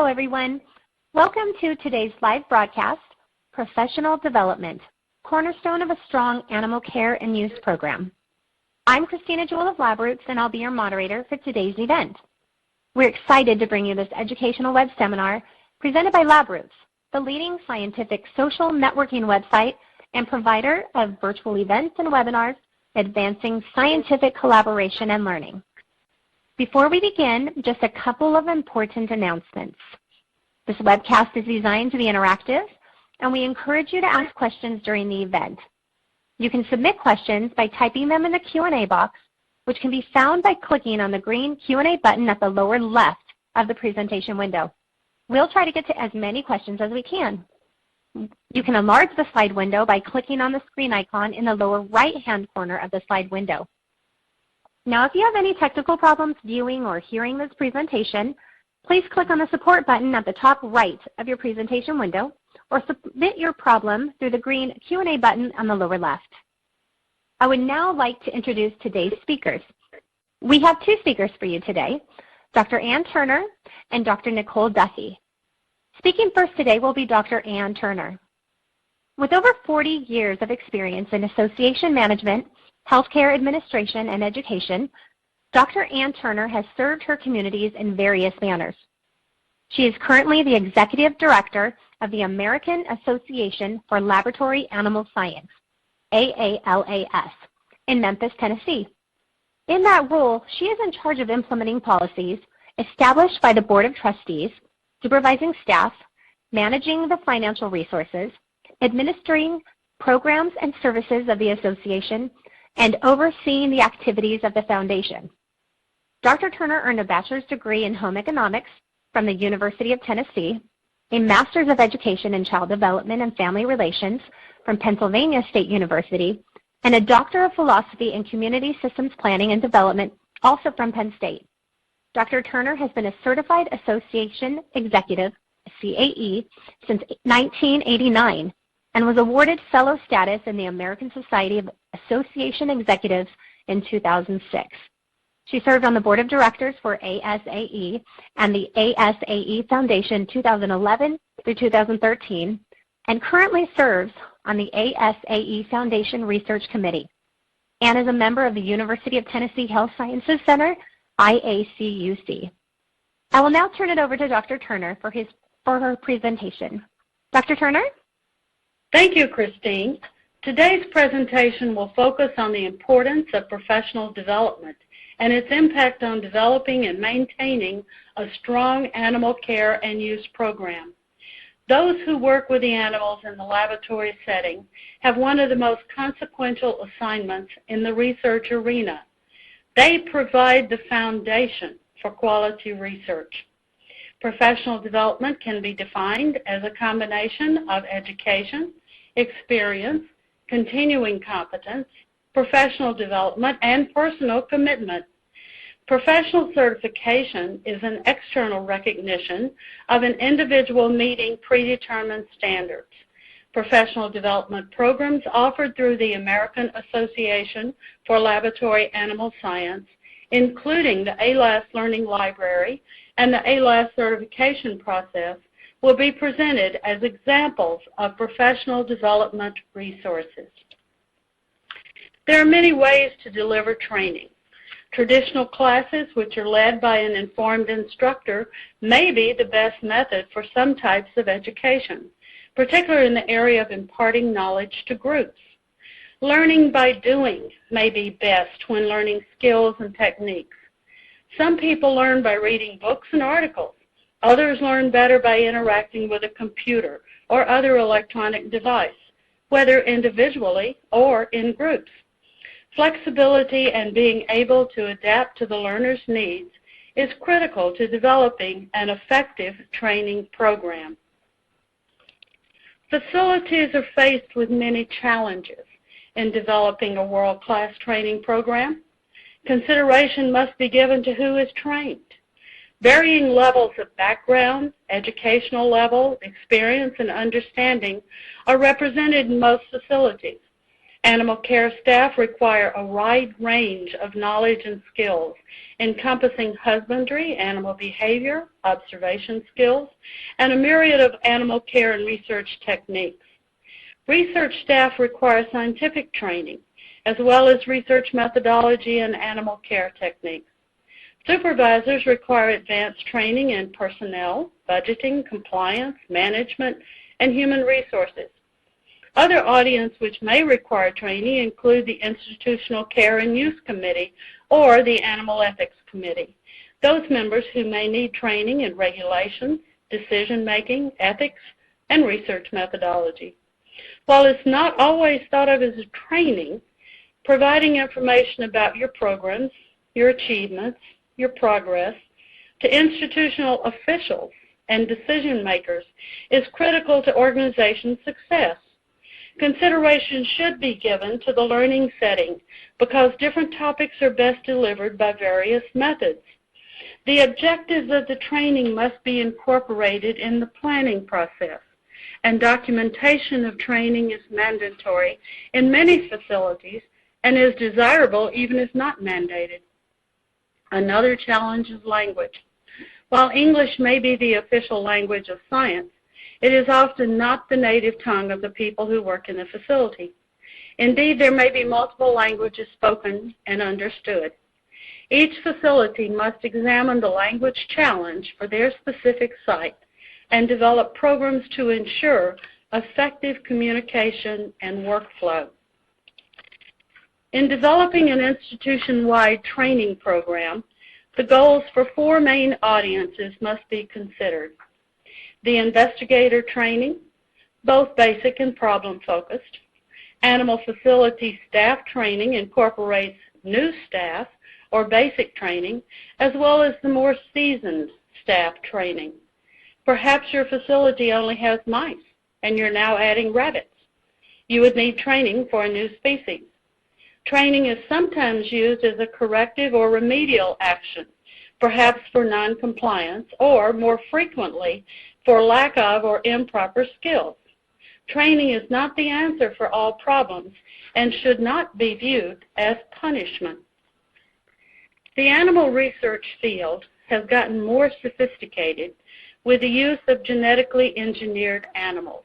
everyone. Welcome to today's live broadcast, Professional Development, Cornerstone of a Strong Animal Care and Use Program. I'm Christina Jewell of LabRoots, and I'll be your moderator for today's event. We're excited to bring you this educational web seminar presented by LabRoots, the leading scientific social networking website and provider of virtual events and webinars advancing scientific collaboration and learning. Before we begin, just a couple of important announcements. This webcast is designed to be interactive, and we encourage you to ask questions during the event. You can submit questions by typing them in the Q&A box, which can be found by clicking on the green Q&A button at the lower left of the presentation window. We'll try to get to as many questions as we can. You can enlarge the slide window by clicking on the screen icon in the lower right-hand corner of the slide window. Now, if you have any technical problems viewing or hearing this presentation, please click on the support button at the top right of your presentation window or submit your problem through the green Q&A button on the lower left. I would now like to introduce today's speakers. We have two speakers for you today, Dr. Ann Turner and Dr. Nicole Dufee. Speaking first today will be Dr. Ann Turner. With over 40 years of experience in association management, healthcare administration, and education, Dr. Ann Turner has served her communities in various manners. She is currently the Executive Director of the American Association for Laboratory Animal Science, AALAS, in Memphis, Tennessee. In that role, she is in charge of implementing policies established by the Board of Trustees, supervising staff, managing the financial resources, administering programs and services of the association, and overseeing the activities of the foundation. Dr. Turner earned a bachelor's degree in home economics from the University of Tennessee, a master's of education in child development and family relations from Pennsylvania State University, and a doctor of philosophy in community systems planning and development, also from Penn State. Dr. Turner has been a certified association executive, CAE, since 1989, and was awarded fellow status in the American Society of Association Executives in 2006. She served on the board of directors for ASAE and the ASAE Foundation 2011 through 2013, and currently serves on the ASAE Foundation Research Committee, and is a member of the University of Tennessee Health Sciences Center, IACUC. I will now turn it over to Dr. Turner for her presentation. Dr. Turner? Thank you, Christine. Today's presentation will focus on the importance of professional development and its impact on developing and maintaining a strong animal care and use program. Those who work with the animals in the laboratory setting have one of the most consequential assignments in the research arena. They provide the foundation for quality research. Professional development can be defined as a combination of education, experience, continuing competence, professional development, and personal commitment. Professional certification is an external recognition of an individual meeting predetermined standards. Professional development programs offered through the American Association for Laboratory Animal Science, including the AALAS Learning Library and the AALAS certification process, will be presented as examples of professional development resources. There are many ways to deliver training. Traditional classes, which are led by an informed instructor, may be the best method for some types of education, particularly in the area of imparting knowledge to groups. Learning by doing may be best when learning skills and techniques. Some people learn by reading books and articles. Others learn better by interacting with a computer or other electronic device, whether individually or in groups. Flexibility and being able to adapt to the learner's needs is critical to developing an effective training program. Facilities are faced with many challenges in developing a world-class training program. Consideration must be given to who is trained. Varying levels of background, educational level, experience, and understanding are represented in most facilities. Animal care staff require a wide range of knowledge and skills encompassing husbandry, animal behavior, observation skills, and a myriad of animal care and research techniques. Research staff require scientific training, as well as research methodology and animal care techniques. Supervisors require advanced training in personnel, budgeting, compliance, management, and human resources. Other audience which may require training include the Institutional Care and Use Committee or the Animal Ethics Committee, those members who may need training in regulations, decision-making, ethics, and research methodology. While it's not always thought of as a training, providing information about your programs, your achievements, your progress to institutional officials and decision makers is critical to organization success. Consideration should be given to the learning setting because different topics are best delivered by various methods. The objectives of the training must be incorporated in the planning process, and documentation of training is mandatory in many facilities and is desirable even if not mandated. Another challenge is language. While English may be the official language of science, it is often not the native tongue of the people who work in the facility. Indeed, there may be multiple languages spoken and understood. Each facility must examine the language challenge for their specific site and develop programs to ensure effective communication and workflow. In developing an institution-wide training program, the goals for 4 main audiences must be considered. The investigator training, both basic and problem-focused. Animal facility staff training incorporates new staff or basic training, as well as the more seasoned staff training. Perhaps your facility only has mice, and you're now adding rabbits. You would need training for a new species. Training is sometimes used as a corrective or remedial action, perhaps for noncompliance, or more frequently, for lack of or improper skills. Training is not the answer for all problems and should not be viewed as punishment. The animal research field has gotten more sophisticated with the use of genetically engineered animals,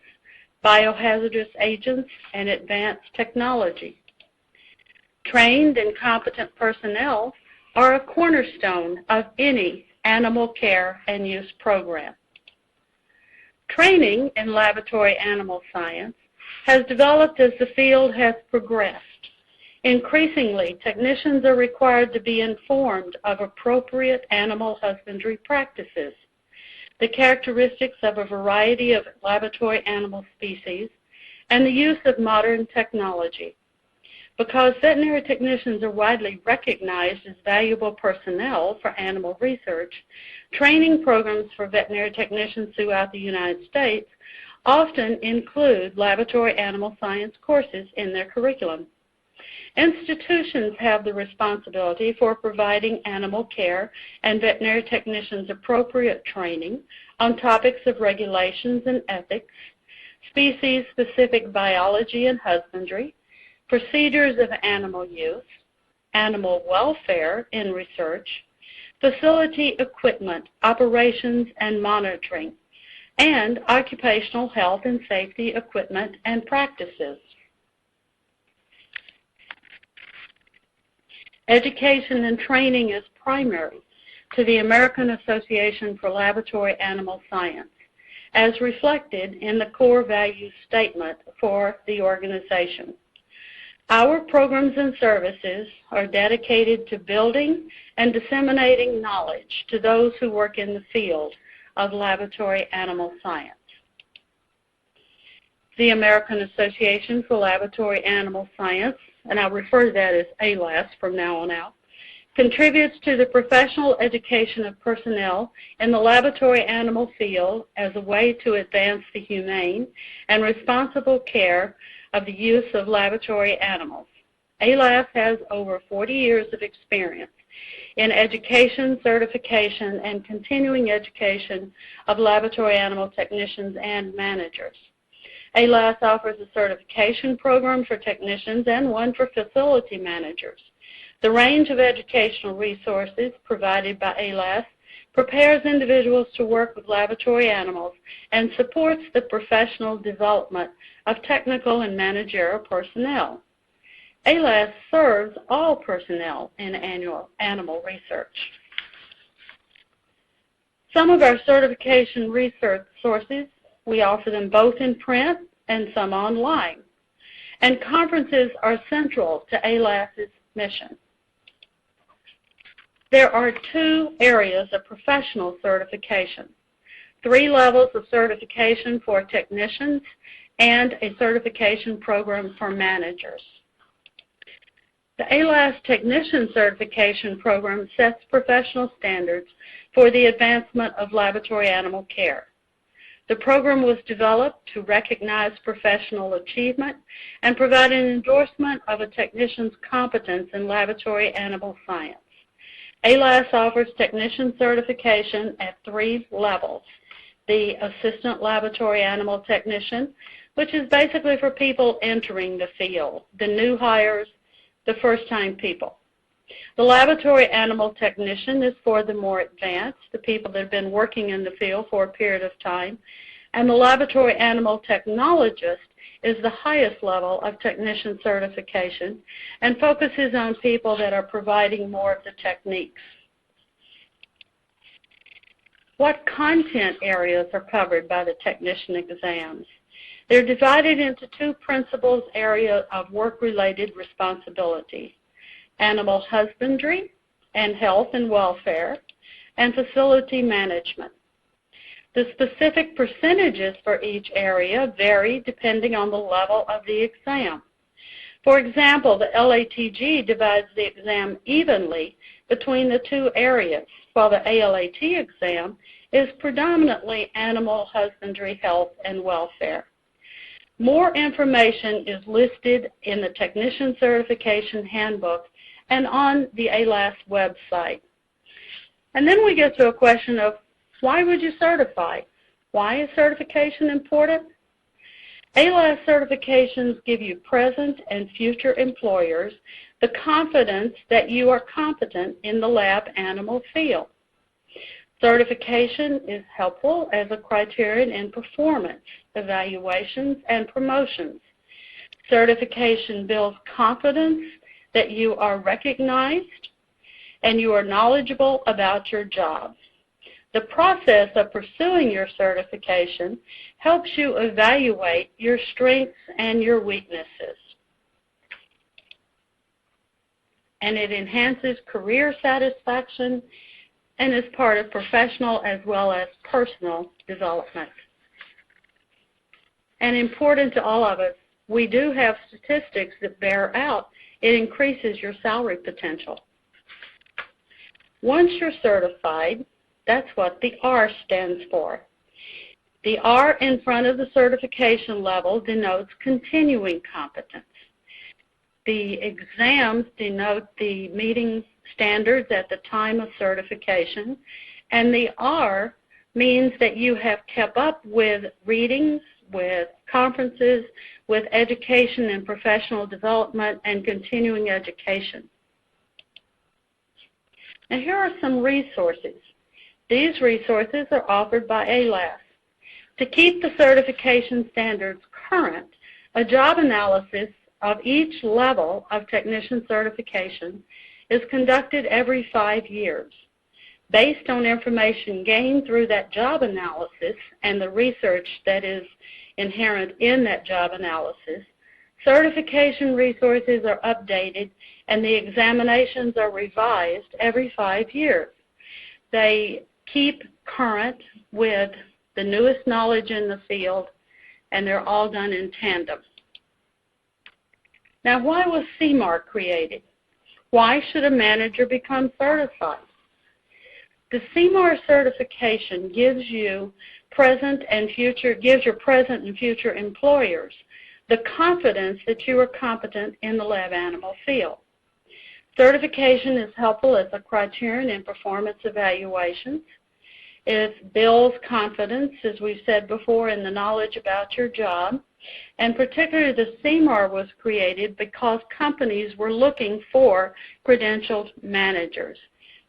biohazardous agents, and advanced technology. Trained and competent personnel are a cornerstone of any animal care and use program. Training in laboratory animal science has developed as the field has progressed. Increasingly, technicians are required to be informed of appropriate animal husbandry practices, the characteristics of a variety of laboratory animal species, and the use of modern technology. Because veterinary technicians are widely recognized as valuable personnel for animal research, training programs for veterinary technicians throughout the United States often include laboratory animal science courses in their curriculum. Institutions have the responsibility for providing animal care and veterinary technicians appropriate training on topics of regulations and ethics, species-specific biology and husbandry, procedures of animal use, animal welfare in research, facility equipment, operations and monitoring, and occupational health and safety equipment and practices. Education and training is primary to the American Association for Laboratory Animal Science, as reflected in the core value statement for the organization. Our programs and services are dedicated to building and disseminating knowledge to those who work in the field of laboratory animal science. The American Association for Laboratory Animal Science, and I'll refer to that as AALAS from now on out, contributes to the professional education of personnel in the laboratory animal field as a way to advance the humane and responsible care of the use of laboratory animals. AALAS has over 40 years of experience in education, certification, and continuing education of laboratory animal technicians and managers. AALAS offers a certification program for technicians and one for facility managers. The range of educational resources provided by AALAS prepares individuals to work with laboratory animals and supports the professional development of technical and managerial personnel. AALAS serves all personnel in animal research. Some of our certification research sources, we offer them both in print and some online. And conferences are central to AALAS's mission. There are 2 areas of professional certification, 3 levels of certification for technicians, and a certification program for managers. The AALAS Technician Certification Program sets professional standards for the advancement of laboratory animal care. The program was developed to recognize professional achievement and provide an endorsement of a technician's competence in laboratory animal science. AALAS offers technician certification at 3 levels. The Assistant Laboratory Animal Technician, which is basically for people entering the field, the new hires, the first-time people. The Laboratory Animal Technician is for the more advanced, the people that have been working in the field for a period of time. And the Laboratory Animal Technologist is the highest level of technician certification and focuses on people that are providing more of the techniques. What content areas are covered by the technician exams? They're divided into 2 principal areas of work-related responsibility: animal husbandry and health and welfare, and facility management. The specific percentages for each area vary depending on the level of the exam. For example, the LATG divides the exam evenly between the 2 areas, while the ALAT exam is predominantly animal husbandry, health, and welfare. More information is listed in the Technician Certification Handbook and on the AALAS website. And then we get to a question of, why would you certify? Why is certification important? AALAS certifications give you present and future employers the confidence that you are competent in the lab animal field. Certification is helpful as a criterion in performance, evaluations, and promotions. Certification builds confidence that you are recognized and you are knowledgeable about your job. The process of pursuing your certification helps you evaluate your strengths and your weaknesses. And it enhances career satisfaction and is part of professional as well as personal development. And important to all of us, we do have statistics that bear out it increases your salary potential. Once you're certified, that's what the R stands for. The R in front of the certification level denotes continuing competence. The exams denote the meeting standards at the time of certification, and the R means that you have kept up with readings, with conferences, with education and professional development and continuing education. And here are some resources. These resources are offered by AALAS. To keep the certification standards current, a job analysis of each level of technician certification is conducted every 5 years. Based on information gained through that job analysis and the research that is inherent in that job analysis, certification resources are updated and the examinations are revised every 5 years. They keep current with the newest knowledge in the field, and they're all done in tandem. Now, why was CMAR created? Why should a manager become certified? The CMAR certification gives you present and future employers the confidence that you are competent in the lab animal field. Certification is helpful as a criterion in performance evaluations. It builds confidence, as we've said before, in the knowledge about your job. And particularly the CMAR was created because companies were looking for credentialed managers.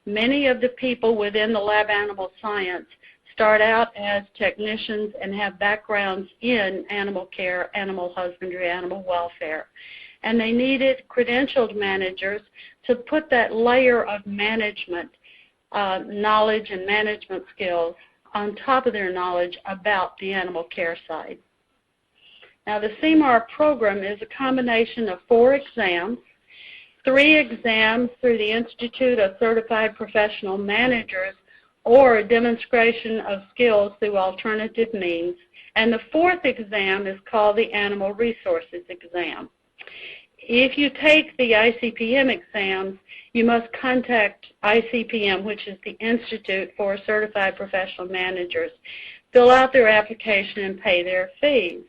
Many of the people within the lab animal science start out as technicians and have backgrounds in animal care, animal husbandry, animal welfare. And they needed credentialed managers to put that layer of management knowledge and management skills on top of their knowledge about the animal care side. Now, the CMAR program is a combination of 4 exams, 3 exams through the Institute of Certified Professional Managers, or a demonstration of skills through alternative means, and the 4th exam is called the Animal Resources exam. If you take the ICPM exams, you must contact ICPM, which is the Institute for Certified Professional Managers, fill out their application and pay their fees.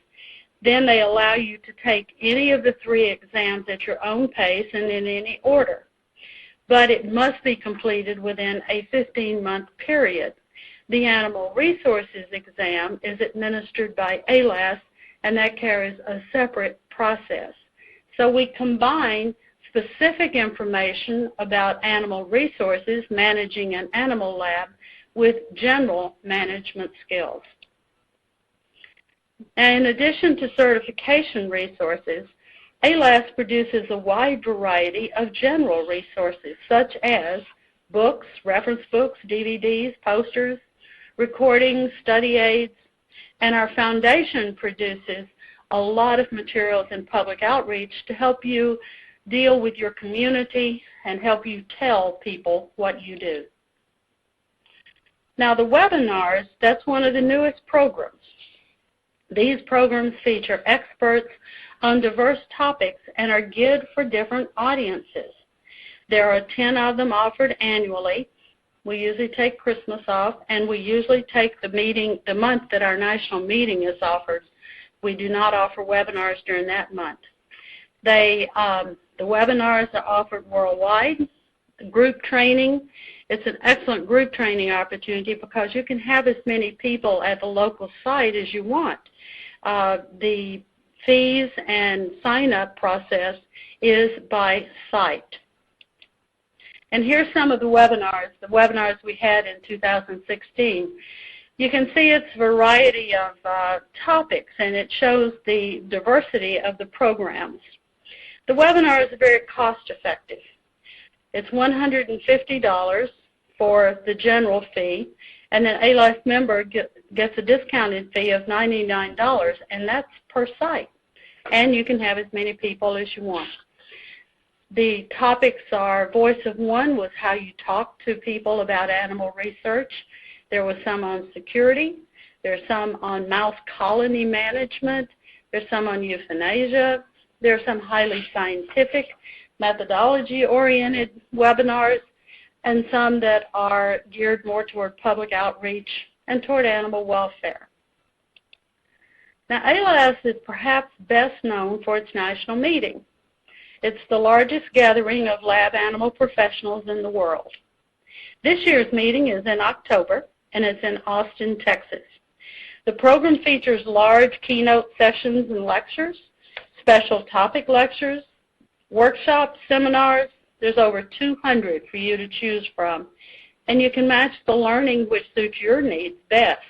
Then they allow you to take any of the 3 exams at your own pace and in any order. But it must be completed within a 15-month period. The Animal Resources exam is administered by AALAS, and that carries a separate process. So we combine specific information about animal resources, managing an animal lab, with general management skills. And in addition to certification resources, AALAS produces a wide variety of general resources, such as books, reference books, DVDs, posters, recordings, study aids, and our foundation produces a lot of materials and public outreach to help you deal with your community and help you tell people what you do. Now, the webinars, that's one of the newest programs. These programs feature experts on diverse topics and are geared for different audiences. There are 10 of them offered annually. We usually take Christmas off, and we usually take the month that our national meeting is offered. We do not offer webinars during that month. The webinars are offered worldwide. Group training, it's an excellent group training opportunity because you can have as many people at the local site as you want. The fees and sign-up process is by site. And here's some of the webinars we had in 2016. You can see its variety of topics, and it shows the diversity of the programs. The webinar is very cost-effective. It's $150 for the general fee, and an AALAS member gets a discounted fee of $99, and that's per site. And you can have as many people as you want. The topics are Voice of One was how you talk to people about animal research. There was some on security. There's some on mouse colony management. There's some on euthanasia. There are some highly scientific, methodology-oriented webinars, and some that are geared more toward public outreach and toward animal welfare. Now, AALAS is perhaps best known for its national meeting. It's the largest gathering of lab animal professionals in the world. This year's meeting is in October, and it's in Austin, Texas. The program features large keynote sessions and lectures, special topic lectures, workshops, seminars. There's over 200 for you to choose from, and you can match the learning which suits your needs best.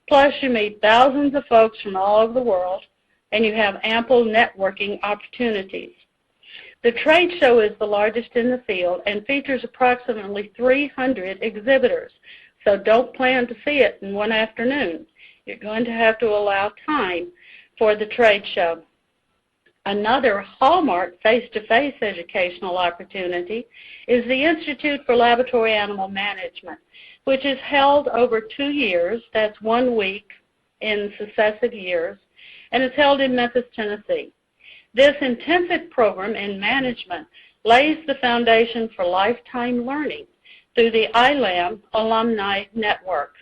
Plus, you meet thousands of folks from all over the world, and you have ample networking opportunities. The trade show is the largest in the field and features approximately 300 exhibitors, so don't plan to see it in one afternoon. You're going to have to allow time for the trade show. Another hallmark face-to-face educational opportunity is the Institute for Laboratory Animal Management, which is held over 2 years. That's 1 week in successive years, and it's held in Memphis, Tennessee. This intensive program in management lays the foundation for lifetime learning through the ILAM Alumni Network.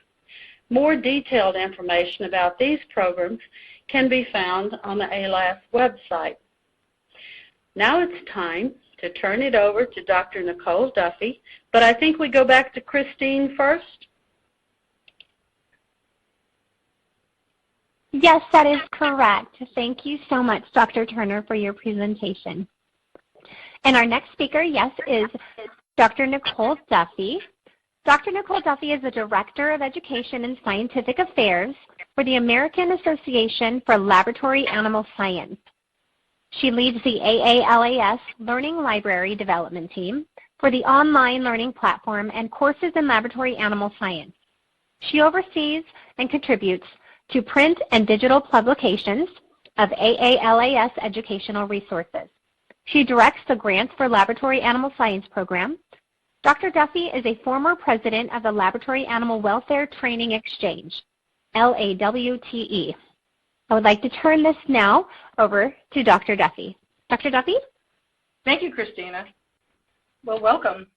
More detailed information about these programs can be found on the AALAS website. Now it's time to turn it over to Dr. Nicole Dufee, but I think we go back to Christine first. Yes, that is correct. Thank you so much, Dr. Turner, for your presentation. And our next speaker, yes, is Dr. Nicole Dufee. Dr. Nicole Dufee is the Director of Education and Scientific Affairs for the American Association for Laboratory Animal Science. She leads the AALAS Learning Library development team for the online learning platform and courses in laboratory animal science. She oversees and contributes to print and digital publications of AALAS educational resources. She directs the Grants for Laboratory Animal Science program. Dr. Dufee is a former president of the Laboratory Animal Welfare Training Exchange, LAWTE. I would like to turn this now over to Dr. Dufee. Dr. Dufee? Thank you, Christina. Well, welcome.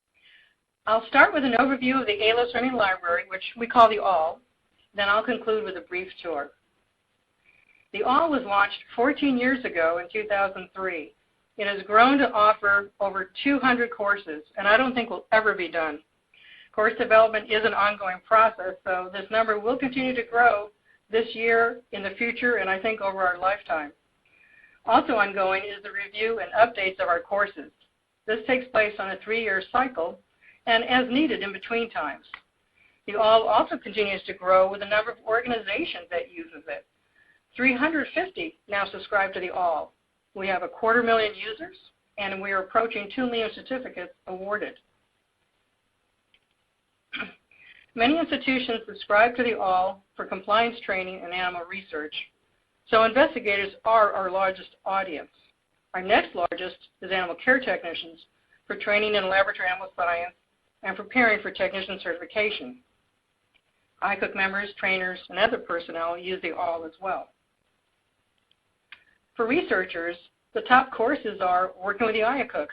I'll start with an overview of the AALAS Learning Library, which we call the ALL. Then I'll conclude with a brief tour. The ALL was launched 14 years ago in 2003. It has grown to offer over 200 courses, and I don't think we'll ever be done. Course development is an ongoing process, so this number will continue to grow this year, in the future, and I think over our lifetime. Also ongoing is the review and updates of our courses. This takes place on a 3-year cycle and as needed in between times. The ALL also continues to grow with the number of organizations that uses it. 350 now subscribe to the ALL. We have 250,000 users, and we are approaching 2 million certificates awarded. Many institutions subscribe to the ALL for compliance training and animal research, so investigators are our largest audience. Our next largest is animal care technicians for training in laboratory animal science and preparing for technician certification. IACUC members, trainers, and other personnel use the ALL as well. For researchers, the top courses are Working with the IACUC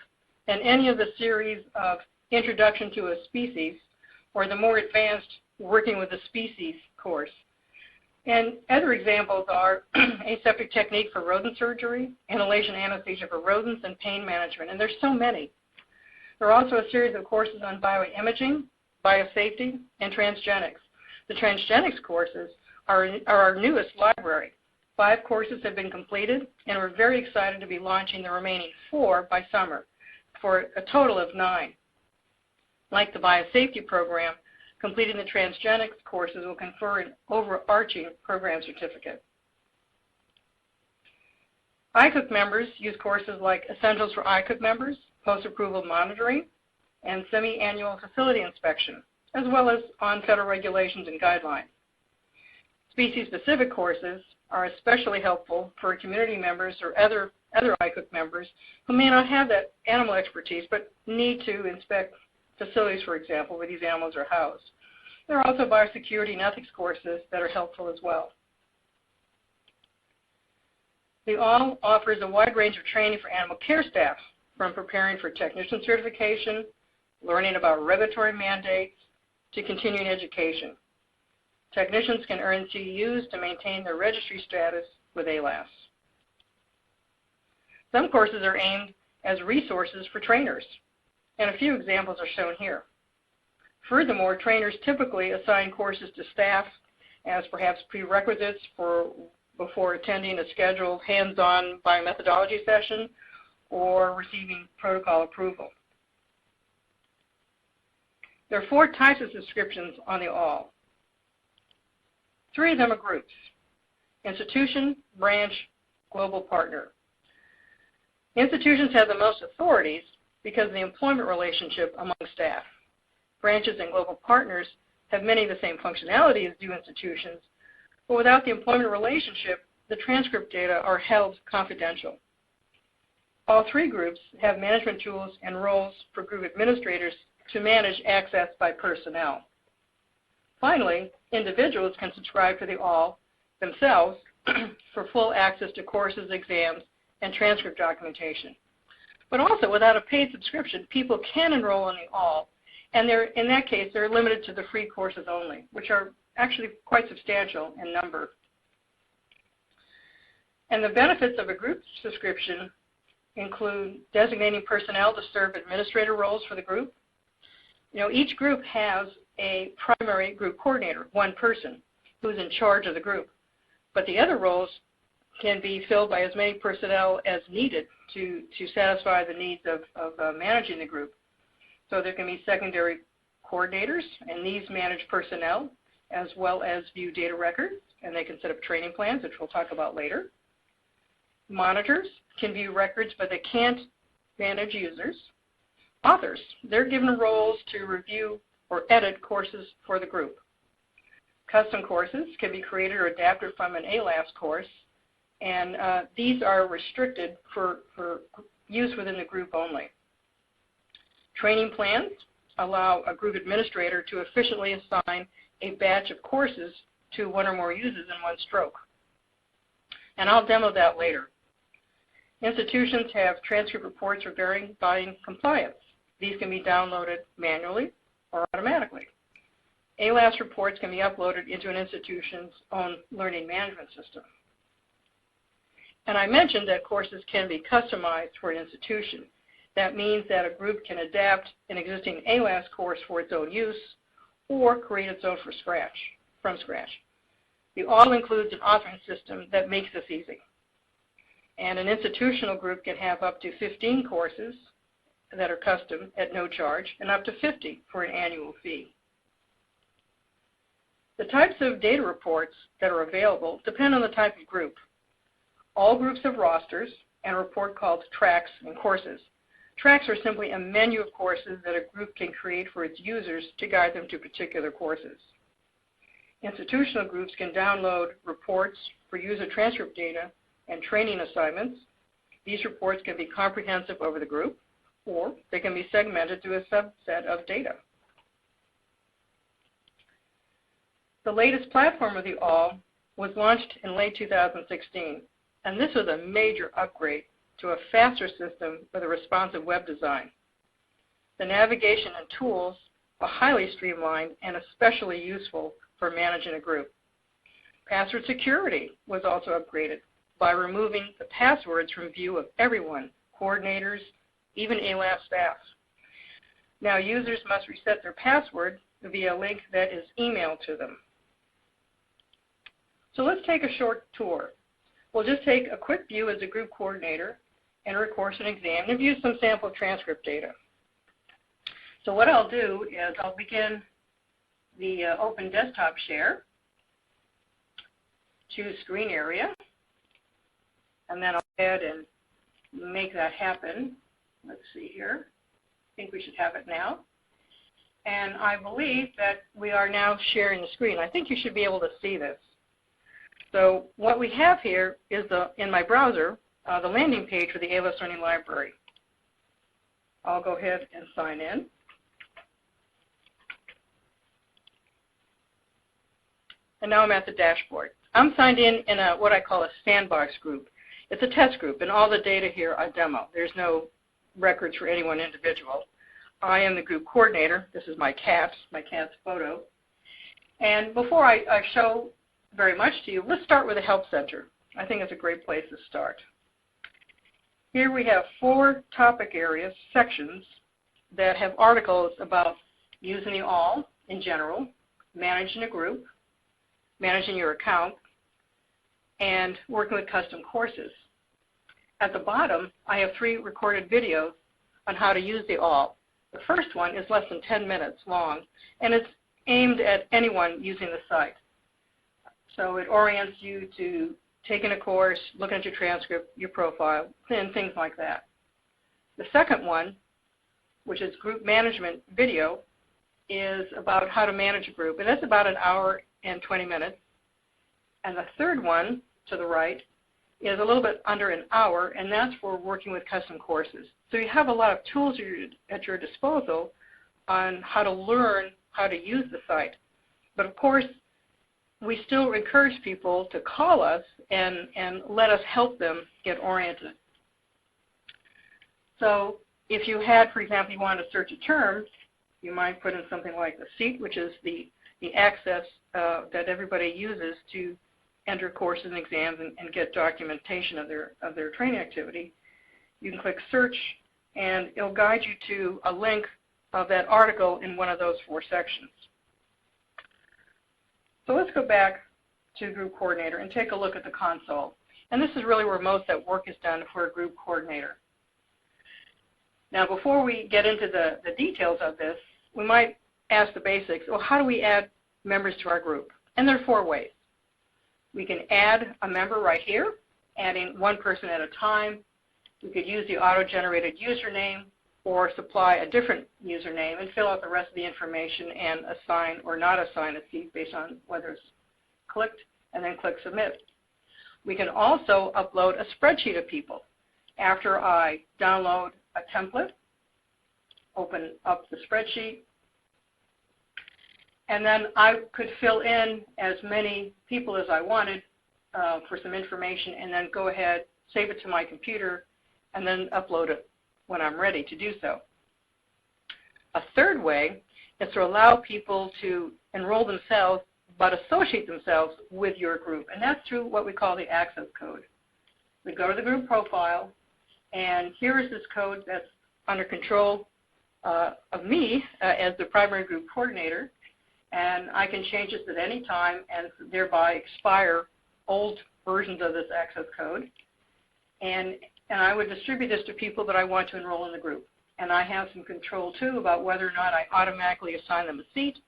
and any of the series of Introduction to a Species or the more advanced Working with the Species course. And other examples are aseptic technique for rodent surgery, inhalation anesthesia for rodents, and pain management, and there's so many. There are also a series of courses on bioimaging, biosafety, and transgenics. The transgenics courses are our newest library. 5 courses have been completed, and we're very excited to be launching the remaining 4 by summer for a total of 9. Like the biosafety program, completing the transgenics courses will confer an overarching program certificate. IACUC members use courses like Essentials for IACUC Members, Post-Approval Monitoring, and Semi-Annual Facility Inspection, as well as on federal regulations and guidelines. Species-specific courses are especially helpful for community members or other IACUC members who may not have that animal expertise but need to inspect facilities, for example, where these animals are housed. There are also biosecurity and ethics courses that are helpful as well. The ALL offers a wide range of training for animal care staff, from preparing for technician certification, learning about regulatory mandates, to continuing education. Technicians can earn CEUs to maintain their registry status with AALAS. Some courses are aimed as resources for trainers, and a few examples are shown here. Furthermore, trainers typically assign courses to staff as perhaps prerequisites before attending a scheduled hands-on biomethodology session or receiving protocol approval. There are 4 types of subscriptions on the ALL. 3 of them are groups: institution, branch, global partner. Institutions have the most authorities because of the employment relationship among staff. Branches and global partners have many of the same functionality as do institutions, but without the employment relationship, the transcript data are held confidential. All 3 groups have management tools and roles for group administrators to manage access by personnel. Finally, individuals can subscribe to the ALL themselves for full access to courses, exams, and transcript documentation. But also, without a paid subscription, people can enroll in the ALL, and in that case, they're limited to the free courses only, which are actually quite substantial in number. And the benefits of a group subscription include designating personnel to serve administrator roles for the group. Each group has a primary group coordinator, one person, who's in charge of the group. But the other roles can be filled by as many personnel as needed to satisfy the needs of managing the group. So there can be secondary coordinators, and these manage personnel as well as view data records, and they can set up training plans, which we'll talk about later. Monitors can view records, but they can't manage users. Authors, they're given roles to review or edit courses for the group. Custom courses can be created or adapted from an AALAS course, and these are restricted for use within the group only. Training plans allow a group administrator to efficiently assign a batch of courses to one or more users in one stroke. And I'll demo that later. Institutions have transcript reports for varying body compliance. These can be downloaded manually or automatically. AALAS reports can be uploaded into an institution's own learning management system. And I mentioned that courses can be customized for an institution. That means that a group can adapt an existing AALAS course for its own use or create its own from scratch. The ALL includes an authoring system that makes this easy. And an institutional group can have up to 15 courses that are custom at no charge and up to 50 for an annual fee. The types of data reports that are available depend on the type of group. All groups have rosters and a report called tracks and courses. Tracks are simply a menu of courses that a group can create for its users to guide them to particular courses. Institutional groups can download reports for user transcript data and training assignments. These reports can be comprehensive over the group, or they can be segmented to a subset of data. The latest platform of the ALL was launched in late 2016, and this was a major upgrade to a faster system with a responsive web design. The navigation and tools are highly streamlined and especially useful for managing a group. Password security was also upgraded by removing the passwords from view of everyone, coordinators, even AALAS staff. Now users must reset their password via a link that is emailed to them. So let's take a short tour. We'll just take a quick view as a group coordinator, enter a course and exam, and view some sample transcript data. So what I'll do is I'll begin the open desktop share, choose screen area, and then I'll go ahead and make that happen. Let's see here. I think we should have it now. And I believe that we are now sharing the screen. I think you should be able to see this. So what we have here is, in my browser, the landing page for the AALAS Learning Library. I'll go ahead and sign in. And now I'm at the dashboard. I'm signed in what I call a sandbox group. It's a test group, and all the data here are demo. There's no records for any one individual. I am the group coordinator. This is my cat's photo. And before I show very much to you, let's start with the Help Center. I think it's a great place to start. Here we have 4 topic areas, sections, that have articles about using the ALL in general, managing a group, managing your account, and working with custom courses. At the bottom, I have 3 recorded videos on how to use the ALL. The first one is less than 10 minutes long, and it's aimed at anyone using the site. So it orients you to taking a course, looking at your transcript, your profile, and things like that. The second one, which is group management video, is about how to manage a group, and that's about an hour and 20 minutes. And the third one, to the right, is a little bit under an hour, and that's for working with custom courses. So you have a lot of tools at your disposal on how to learn how to use the site. But of course, we still encourage people to call us and let us help them get oriented. So if you had, for example, you wanted to search a term, you might put in something like the SEAT, which is the access that everybody uses to enter courses and exams and get documentation of their training activity. You can click search, and it'll guide you to a link of that article in one of those 4 sections. So let's go back to Group Coordinator and take a look at the console. And this is really where most of that work is done for a Group Coordinator. Now, before we get into the details of this, we might ask the basics. Well, how do we add members to our group? And there are 4 ways. We can add a member right here, adding one person at a time. We could use the auto-generated username or supply a different username and fill out the rest of the information and assign or not assign a seat based on whether it's clicked, and then click Submit. We can also upload a spreadsheet of people. After I download a template, open up the spreadsheet, and then I could fill in as many people as I wanted for some information and then go ahead, save it to my computer, and then upload it when I'm ready to do so. A third way is to allow people to enroll themselves but associate themselves with your group, and that's through what we call the access code. We go to the group profile, and here is this code that's under control of me as the primary group coordinator, and I can change this at any time and thereby expire old versions of this access code. And I would distribute this to people that I want to enroll in the group. And I have some control, too, about whether or not I automatically assign them a seat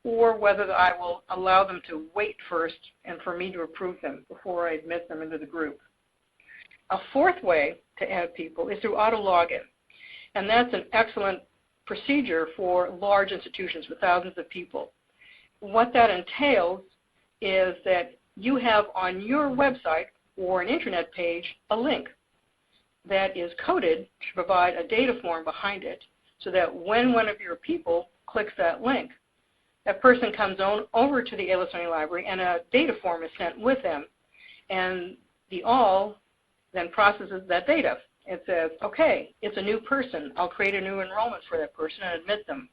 or whether I will allow them to wait first and for me to approve them before I admit them into the group. A fourth way to add people is through auto-login. And that's an excellent procedure for large institutions with thousands of people. What that entails is that you have on your website or an intranet page a link that is coded to provide a data form behind it so that when one of your people clicks that link, that person comes over to the AALAS Learning Library and a data form is sent with them. And the ALL then processes that data. It says, okay, it's a new person. I'll create a new enrollment for that person and admit them.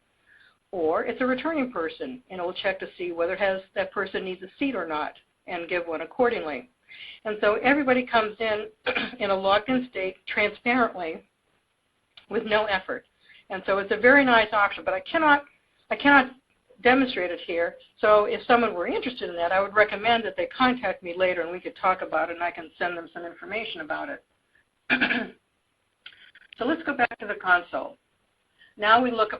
Or it's a returning person, and it will check to see whether that person needs a seat or not and give one accordingly. And so everybody comes in a logged-in state transparently with no effort. And so it's a very nice option, but I cannot demonstrate it here. So if someone were interested in that, I would recommend that they contact me later and we could talk about it and I can send them some information about it. So let's go back to the console. Now we look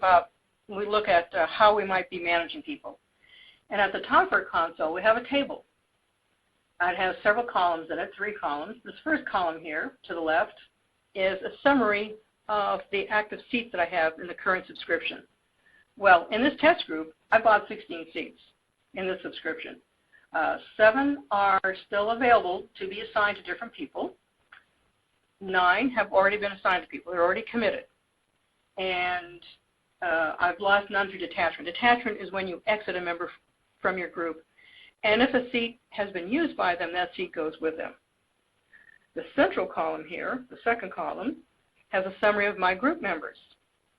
at how we might be managing people. And at the top of our console, we have a table. It has several columns in it, 3 columns. This first column here to the left is a summary of the active seats that I have in the current subscription. Well, in this test group, I bought 16 seats in this subscription. 7 are still available to be assigned to different people. 9 have already been assigned to people. They're already committed. And I've lost none through detachment. Detachment is when you exit a member from your group. And if a seat has been used by them, that seat goes with them. The central column here, the second column, has a summary of my group members.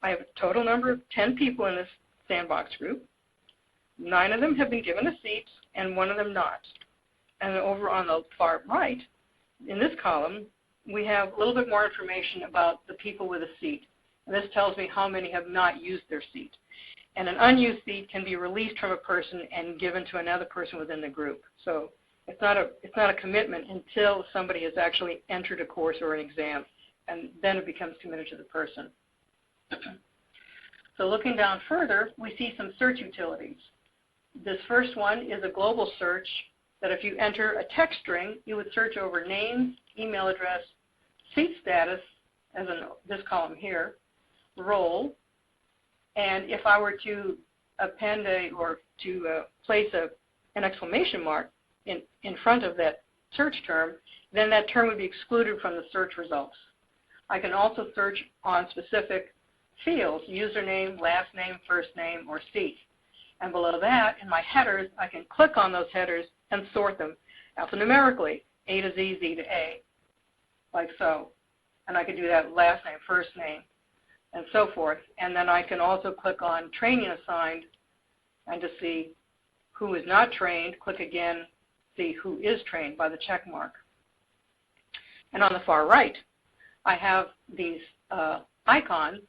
I have a total number of 10 people in this sandbox group. 9 of them have been given a seat and 1 of them not. And over on the far right, in this column, we have a little bit more information about the people with a seat. And this tells me how many have not used their seat. And an unused seat can be released from a person and given to another person within the group. So it's not a commitment until somebody has actually entered a course or an exam, and then it becomes committed to the person. So looking down further, we see some search utilities. This first one is a global search that if you enter a text string, you would search over name, email address, seat status, as in this column here, role, and if I were to append place an exclamation mark in front of that search term, then that term would be excluded from the search results. I can also search on specific fields, username, last name, first name, or seat. And below that, in my headers, I can click on those headers and sort them alphanumerically, A to Z, Z to A, like so. And I can do that last name, first name, and so forth. And then I can also click on training assigned, and to see who is not trained, click again, see who is trained by the check mark. And on the far right, I have these icons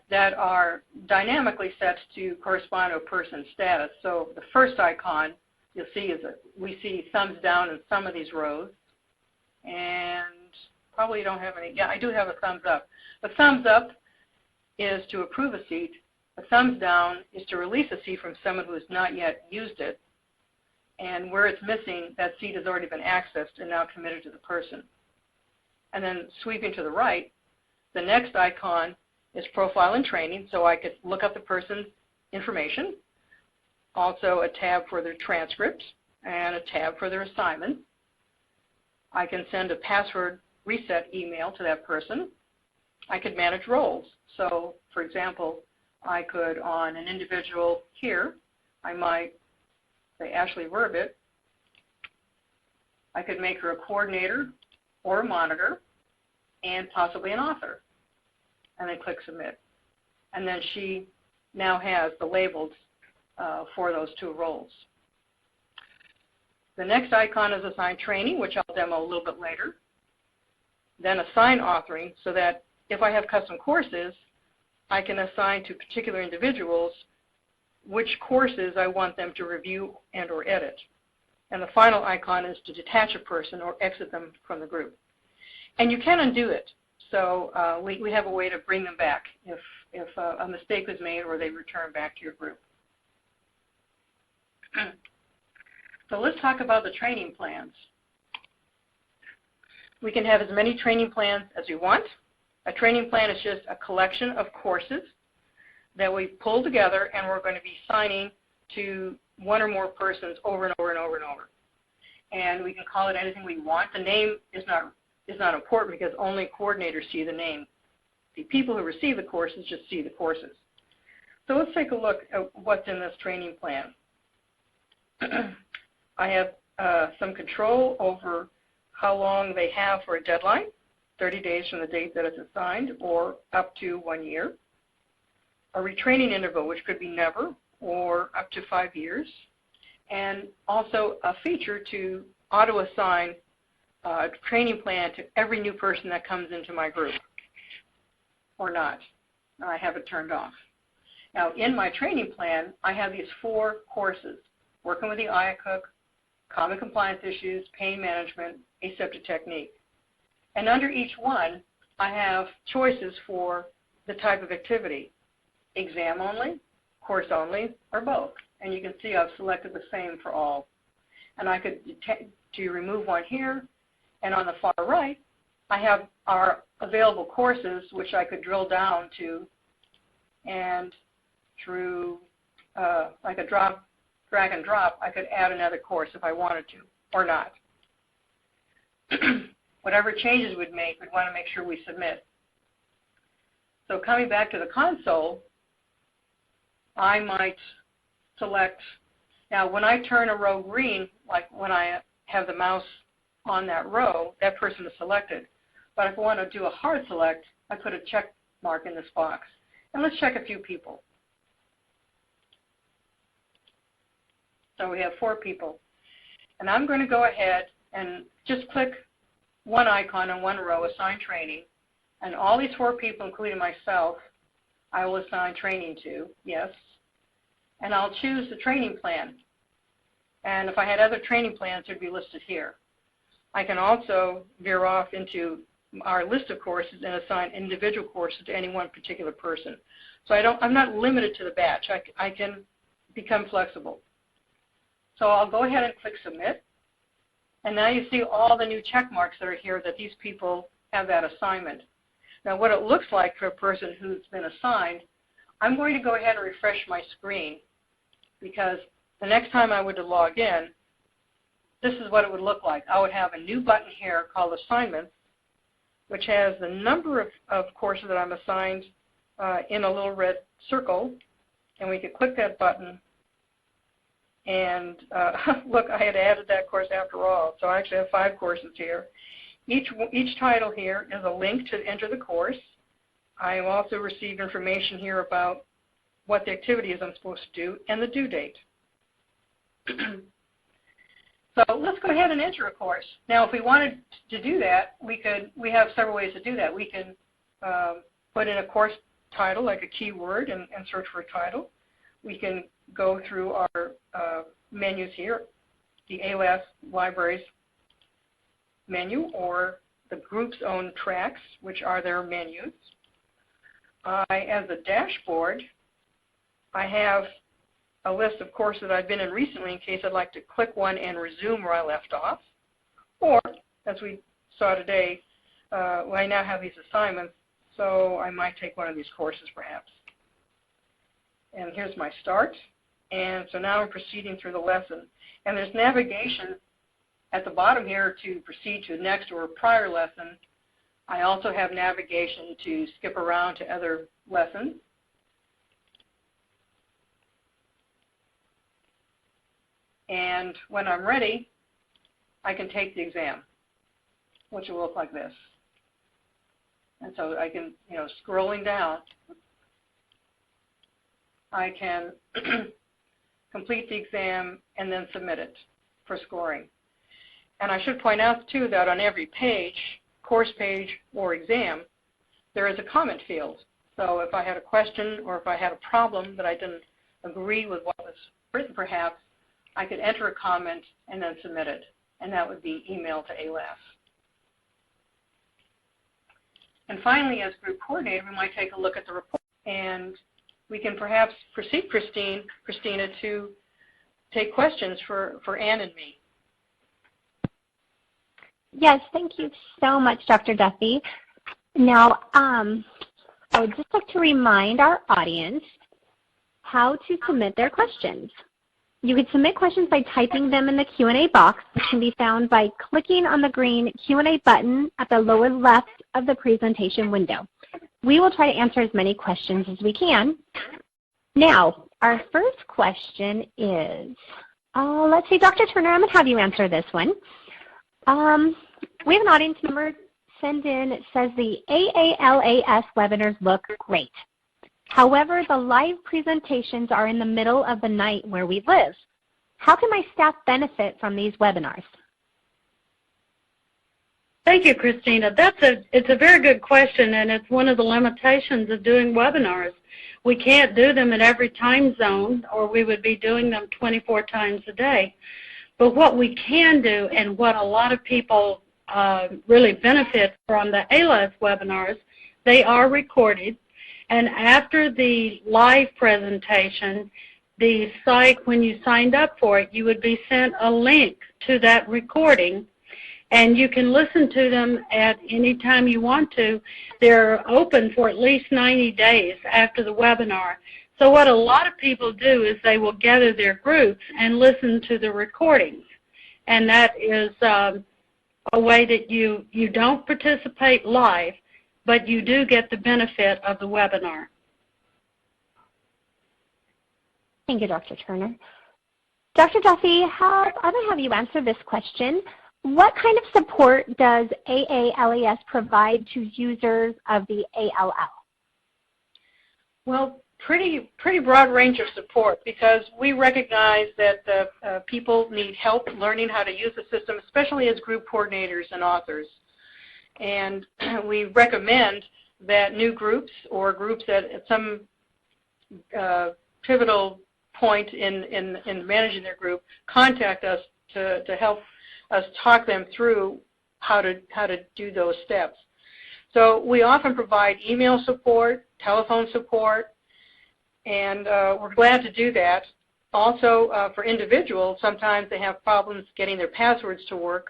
that are dynamically set to correspond to a person's status. So the first icon you'll see is that we see thumbs down in some of these rows, and probably don't have any. Yeah, I do have a thumbs up. The thumbs up is to approve a seat. The thumbs down is to release a seat from someone who has not yet used it. And where it's missing, that seat has already been accessed and now committed to the person. And then sweeping to the right, the next icon is profile and training, so I could look up the person's information, also a tab for their transcripts and a tab for their assignment. I can send a password reset email to that person. I could manage roles. So, for example, I could, on an individual here, I might say Ashley Verbit. I could make her a coordinator or a monitor and possibly an author, and then click submit. And then she now has the labels for those two roles. The next icon is assign training, which I'll demo a little bit later. Then assign authoring, so that if I have custom courses, I can assign to particular individuals which courses I want them to review and or edit. And the final icon is to detach a person or exit them from the group. And you can undo it. So we have a way to bring them back if a mistake was made or they return back to your group. So let's talk about the training plans. We can have as many training plans as we want. A training plan is just a collection of courses that we pull together, and we're going to be assigning to one or more persons over and over and over and over. And we can call it anything we want. The name is not important because only coordinators see the name. The people who receive the courses just see the courses. So let's take a look at what's in this training plan. I have some control over how long they have for a deadline, 30 days from the date that it's assigned, or up to 1 year. A retraining interval, which could be never or up to 5 years, and also a feature to auto-assign a training plan to every new person that comes into my group, or not. I have it turned off. Now, in my training plan, I have these 4 courses: working with the IACUC, common compliance issues, pain management, aseptic technique. And under each one, I have choices for the type of activity: exam only, course only, or both. And you can see I've selected the same for all. And I could remove one here. And on the far right, I have our available courses, which I could drill down to, and through like a drag and drop, I could add another course if I wanted to, or not. Whatever changes we'd make, we'd want to make sure we submit. So coming back to the console, I might select, now when I turn a row green, like when I have the mouse on that row, that person is selected. But if I want to do a hard select, I put a check mark in this box. And let's check a few people. So we have 4 people. And I'm going to go ahead and just click one icon on one row, assign training. And all these 4 people, including myself, I will assign training to, yes. And I'll choose the training plan. And if I had other training plans, it would be listed here. I can also veer off into our list of courses and assign individual courses to any one particular person. So I'm not limited to the batch. I can become flexible. So I'll go ahead and click submit. And now you see all the new check marks that are here that these people have that assignment. Now what it looks like for a person who's been assigned, I'm going to go ahead and refresh my screen, because the next time I would log in, this is what it would look like. I would have a new button here called Assignments, which has the number of courses that I'm assigned in a little red circle, and we could click that button. And look, I had added that course after all, so I actually have 5 courses here. Each title here is a link to enter the course. I have also received information here about what the activity is I'm supposed to do and the due date. So let's go ahead and enter a course. Now, if we wanted to do that, we have several ways to do that. We can put in a course title, like a keyword, and search for a title. We can go through our menus here, the AALAS Library's menu or the group's own tracks, which are their menus. As a dashboard, I have a list of courses that I've been in recently in case I'd like to click one and resume where I left off. Or, as we saw today, I now have these assignments, so I might take one of these courses perhaps. And here's my start. And so now I'm proceeding through the lesson. And there's navigation at the bottom here to proceed to the next or a prior lesson. I also have navigation to skip around to other lessons. And when I'm ready, I can take the exam, which will look like this. And so I can, scrolling down, I can complete the exam and then submit it for scoring. And I should point out, too, that on every page, course page or exam, there is a comment field. So if I had a question or if I had a problem that I didn't agree with what was written perhaps, I could enter a comment and then submit it, and that would be emailed to AALAS. And finally, as group coordinator, we might take a look at the report, and we can perhaps proceed, Christina, to take questions for Ann and me. Yes, thank you so much, Dr. Dufee. Now, I would just like to remind our audience how to submit their questions. You can submit questions by typing them in the Q&A box, which can be found by clicking on the green Q&A button at the lower left of the presentation window. We will try to answer as many questions as we can. Now, our first question is, let's see, Dr. Turner, I'm going to have you answer this one. We have an audience member send in. It says the AALAS webinars look great. However, the live presentations are in the middle of the night where we live. How can my staff benefit from these webinars? Thank you, Christina. It's a very good question, and it's one of the limitations of doing webinars. We can't do them in every time zone, or we would be doing them 24 times a day. But what we can do, and what a lot of people really benefit from the AALAS webinars, they are recorded. And after the live presentation, the site, when you signed up for it, you would be sent a link to that recording, and you can listen to them at any time you want to. They're open for at least 90 days after the webinar. So what a lot of people do is they will gather their groups and listen to the recordings. And that is a way that you don't participate live, but you do get the benefit of the webinar. Thank you, Dr. Turner. Dr. Dufee, I'm going to have you answer this question. What kind of support does AALAS provide to users of the ALL? Well, pretty broad range of support, because we recognize that the people need help learning how to use the system, especially as group coordinators and authors. And we recommend that new groups or groups that at some pivotal point in managing their group contact us to help us talk them through how to do those steps. So we often provide email support, telephone support, and we're glad to do that. Also, for individuals, sometimes they have problems getting their passwords to work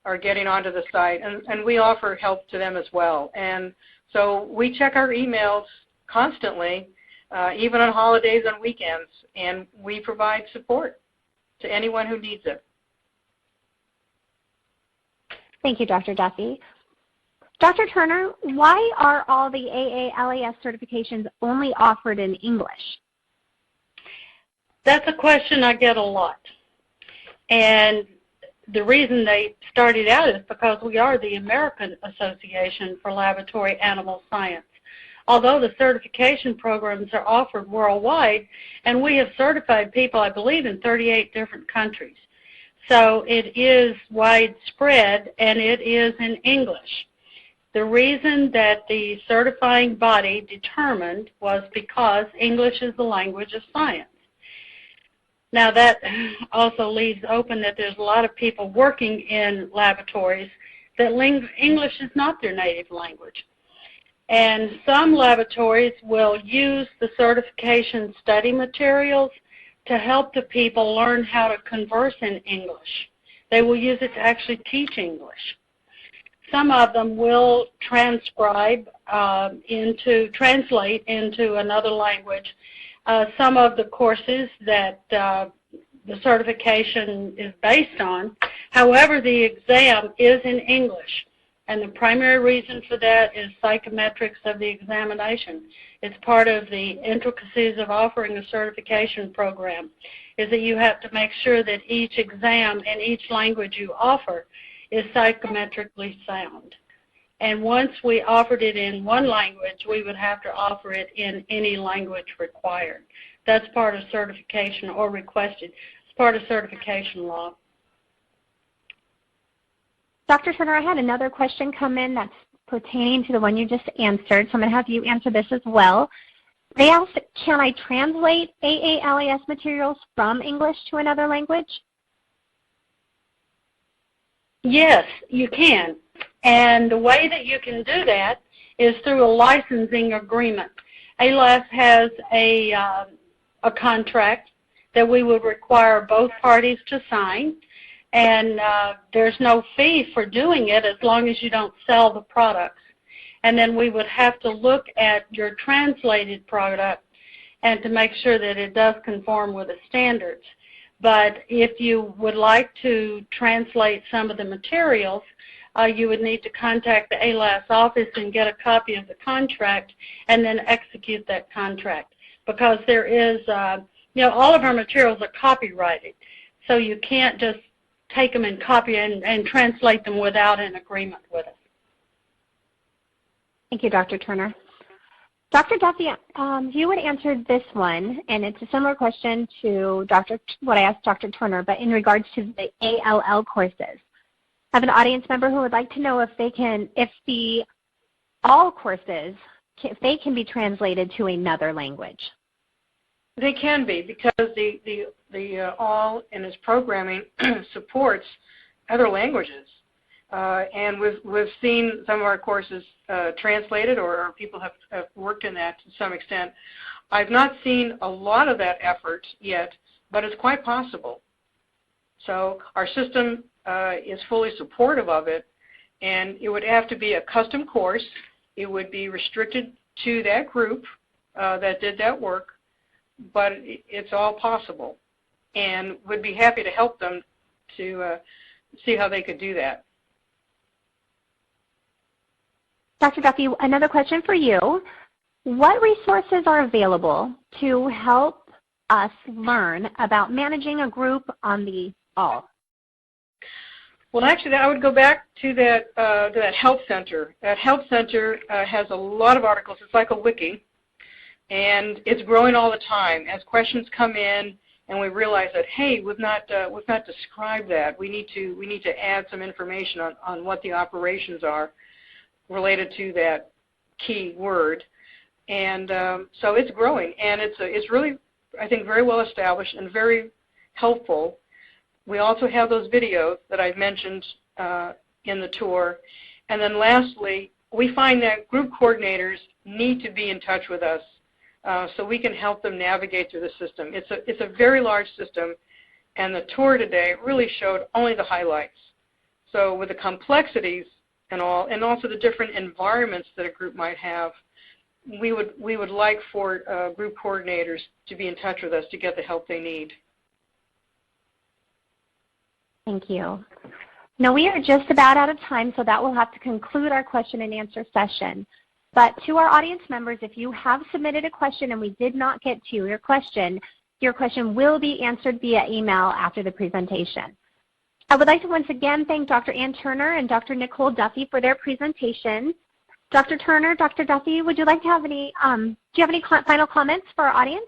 or getting onto the site, and we offer help to them as well. And so we check our emails constantly, even on holidays and weekends, and we provide support to anyone who needs it. Thank you, Dr. Dufee. Dr. Turner, why are all the AALAS certifications only offered in English? That's a question I get a lot. And the reason they started out is because we are the American Association for Laboratory Animal Science. Although the certification programs are offered worldwide, and we have certified people, I believe, in 38 different countries. So it is widespread, and it is in English. The reason that the certifying body determined was because English is the language of science. Now that also leaves open that there's a lot of people working in laboratories that English is not their native language. And some laboratories will use the certification study materials to help the people learn how to converse in English. They will use it to actually teach English. Some of them will translate into another language. Some of the courses that the certification is based on. However, the exam is in English, and the primary reason for that is psychometrics of the examination. It's part of the intricacies of offering a certification program, is that you have to make sure that each exam in each language you offer is psychometrically sound. And once we offered it in one language, we would have to offer it in any language required. That's part of certification or requested. It's part of certification law. Dr. Turner, I had another question come in that's pertaining to the one you just answered, so I'm going to have you answer this as well. They asked, can I translate AALAS materials from English to another language? Yes, you can. And the way that you can do that is through a licensing agreement. AALAS has a contract that we would require both parties to sign, and there's no fee for doing it as long as you don't sell the products. And then we would have to look at your translated product and to make sure that it does conform with the standards. But if you would like to translate some of the materials, you would need to contact the AALAS office and get a copy of the contract and then execute that contract. Because there is, all of our materials are copyrighted, so you can't just take them and copy and translate them without an agreement with us. Thank you, Dr. Turner. Dr. Dufee, you had answered this one, and it's a similar question to what I asked Dr. Turner, but in regards to the ALL courses. I have an audience member who would like to know if all courses, if they can be translated to another language. They can be, because the ALL in its programming supports other languages. And we've seen some of our courses translated, or people have worked in that to some extent. I've not seen a lot of that effort yet, but it's quite possible. So our system is fully supportive of it, and it would have to be a custom course. It would be restricted to that group that did that work, but it's all possible, and would be happy to help them to see how they could do that. Dr. Dufee, another question for you. What resources are available to help us learn about managing a group on the ALL? Well, actually, I would go back to that help center. That help center has a lot of articles. It's like a wiki, and it's growing all the time. As questions come in, and we realize that, hey, we've not described that. We need to add some information on what the operations are related to that key word, and so it's growing, and it's really, I think, very well established and very helpful. We also have those videos that I've mentioned in the tour, and then lastly, we find that group coordinators need to be in touch with us so we can help them navigate through the system. It's a very large system, and the tour today really showed only the highlights. So with the complexities and all, and also the different environments that a group might have, we would like for group coordinators to be in touch with us to get the help they need. Thank you. Now we are just about out of time, so that will have to conclude our question and answer session. But to our audience members, if you have submitted a question and we did not get to your question will be answered via email after the presentation. I would like to once again thank Dr. Ann Turner and Dr. Nicole Dufee for their presentations. Dr. Turner, Dr. Dufee, would you like to have any, do you have any final comments for our audience?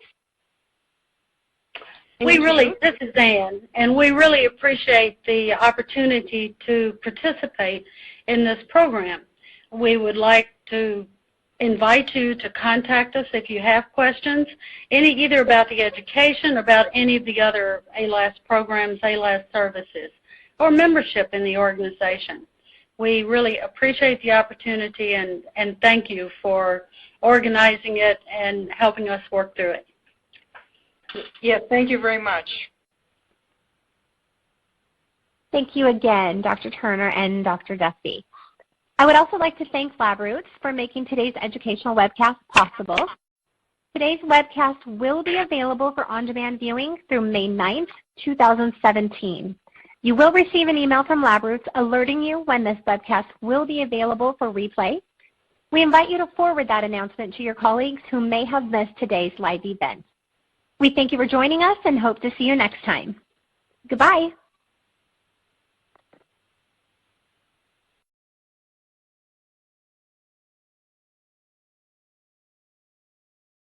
This is Ann, and we really appreciate the opportunity to participate in this program. We would like to invite you to contact us if you have questions, either about the education, about any of the other AALAS programs, AALAS services, or membership in the organization. We really appreciate the opportunity and thank you for organizing it and helping us work through it. Yes, thank you very much. Thank you again, Dr. Turner and Dr. Dufee. I would also like to thank LabRoots for making today's educational webcast possible. Today's webcast will be available for on-demand viewing through May 9th, 2017. You will receive an email from LabRoots alerting you when this webcast will be available for replay. We invite you to forward that announcement to your colleagues who may have missed today's live event. We thank you for joining us and hope to see you next time. Goodbye.